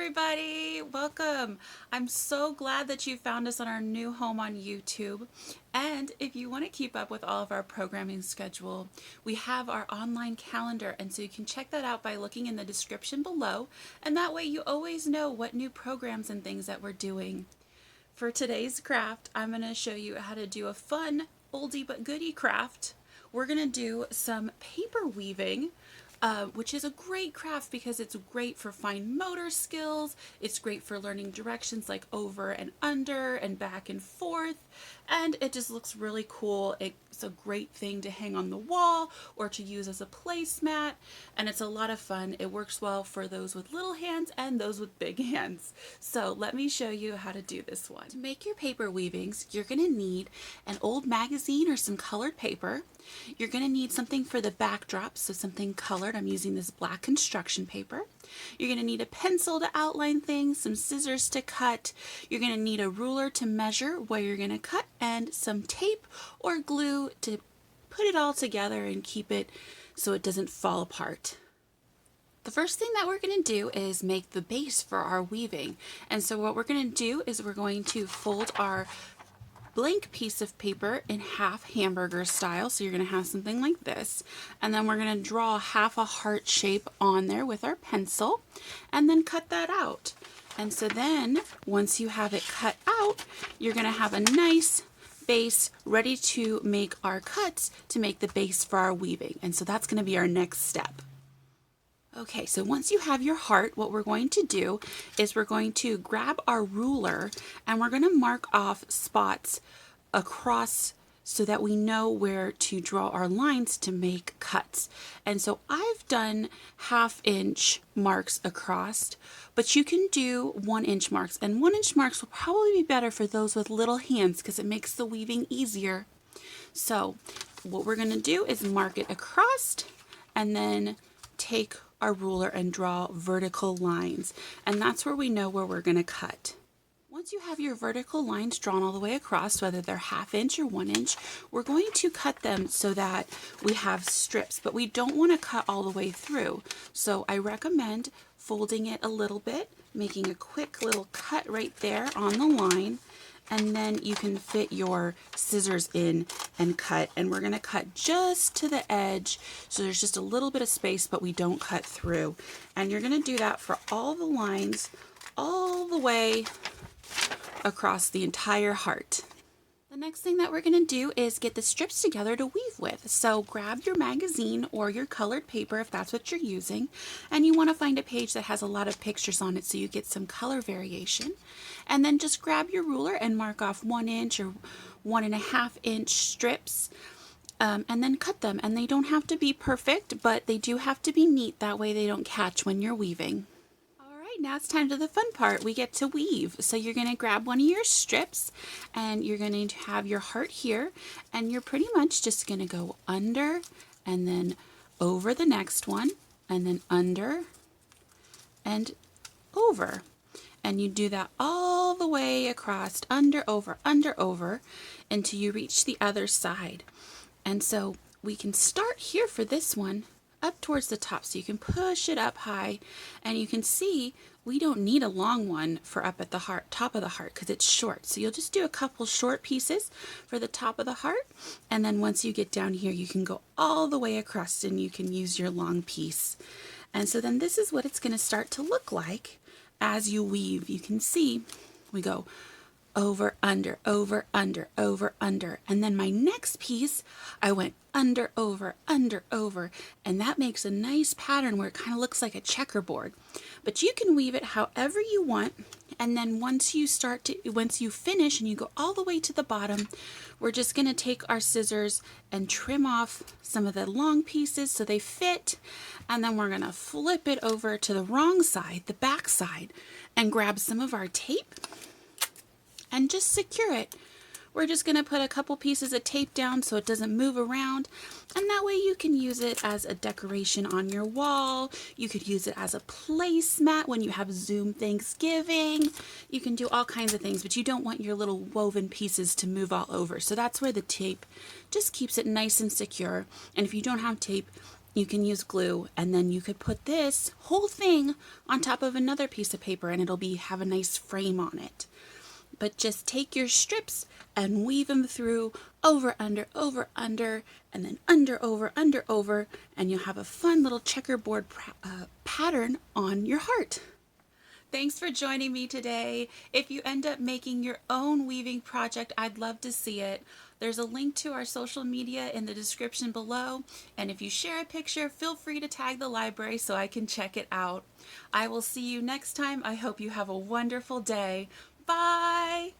everybody, welcome. I'm so glad that you found us on our new home on YouTube. And if you want to keep up with all of our programming schedule, we have our online calendar, and so you can check that out by looking in the description below, and that way you always know what new programs and things that we're doing. For today's craft, I'm going to show you how to do a fun oldie but goodie craft. We're going to do some paper weaving, which is a great craft because it's great for fine motor skills. It's great for learning directions like over and under and back and forth. And it just looks really cool. It's a great thing to hang on the wall or to use as a placemat. And it's a lot of fun. It works well for those with little hands and those with big hands. So let me show you how to do this one. To make your paper weavings, you're going to need an old magazine or some colored paper. You're going to need something for the backdrop, so something colored. I'm using this black construction paper. You're going to need a pencil to outline things, some scissors to cut. You're going to need a ruler to measure where you're going to cut, and some tape or glue to put it all together and keep it so it doesn't fall apart. The first thing that we're going to do is make the base for our weaving. And so what we're going to do is we're going to fold our blank piece of paper in half, hamburger style. So you're going to have something like this, and then we're going to draw half a heart shape on there with our pencil and then cut that out. And so then once you have it cut out, you're going to have a nice base ready to make our cuts to make the base for our weaving. And so that's going to be our next step. Okay, so once you have your heart, what we're going to do is we're going to grab our ruler and we're going to mark off spots across so that we know where to draw our lines to make cuts. And so I've done 1/2 inch marks across, but you can do 1 inch marks, and 1 inch marks will probably be better for those with little hands because it makes the weaving easier. So what we're going to do is mark it across and then take our ruler and draw vertical lines, and that's where we know where we're going to cut. Once you have your vertical lines drawn all the way across, whether they're 1/2 inch or 1 inch, we're going to cut them so that we have strips, but we don't want to cut all the way through. So I recommend folding it a little bit, making a quick little cut right there on the line, and then you can fit your scissors in and cut. And we're going to cut just to the edge, so there's just a little bit of space, but we don't cut through. And you're going to do that for all the lines all the way across the entire heart. The next thing that we're going to do is get the strips together to weave with. So grab your magazine or your colored paper if that's what you're using, and you want to find a page that has a lot of pictures on it so you get some color variation. And then just grab your ruler and mark off 1 inch or 1.5 inch strips, and then cut them. And they don't have to be perfect, but they do have to be neat. That way they don't catch when you're weaving. Now it's time to the fun part. We get to weave. So you're going to grab one of your strips and you're going to have your heart here, and you're pretty much just going to go under and then over the next one, and then under and over. And you do that all the way across, under, over, until you reach the other side. And so we can start here for this one up towards the top, so you can push it up high, and you can see we don't need a long one for up at the heart, top of the heart, because it's short. So you'll just do a couple short pieces for the top of the heart, and then once you get down here you can go all the way across and you can use your long piece. And so then this is what it's going to start to look like as you weave. You can see we go over, under, over, under, over, under. And then my next piece, I went under, over, and that makes a nice pattern where it kind of looks like a checkerboard. But you can weave it however you want. And then once you finish and you go all the way to the bottom, we're just going to take our scissors and trim off some of the long pieces so they fit. And then we're going to flip it over to the wrong side, the back side, and grab some of our tape and just secure it. We're just going to put a couple pieces of tape down so it doesn't move around, and that way you can use it as a decoration on your wall. You could use it as a placemat when you have Zoom Thanksgiving. You can do all kinds of things, but you don't want your little woven pieces to move all over. So that's where the tape just keeps it nice and secure. And if you don't have tape, you can use glue, and then you could put this whole thing on top of another piece of paper and it'll have a nice frame on it. But just take your strips and weave them through over, under, and then under, over, and you'll have a fun little checkerboard pattern on your heart. Thanks for joining me today. If you end up making your own weaving project, I'd love to see it. There's a link to our social media in the description below, and if you share a picture, feel free to tag the library so I can check it out. I will see you next time. I hope you have a wonderful day. Bye!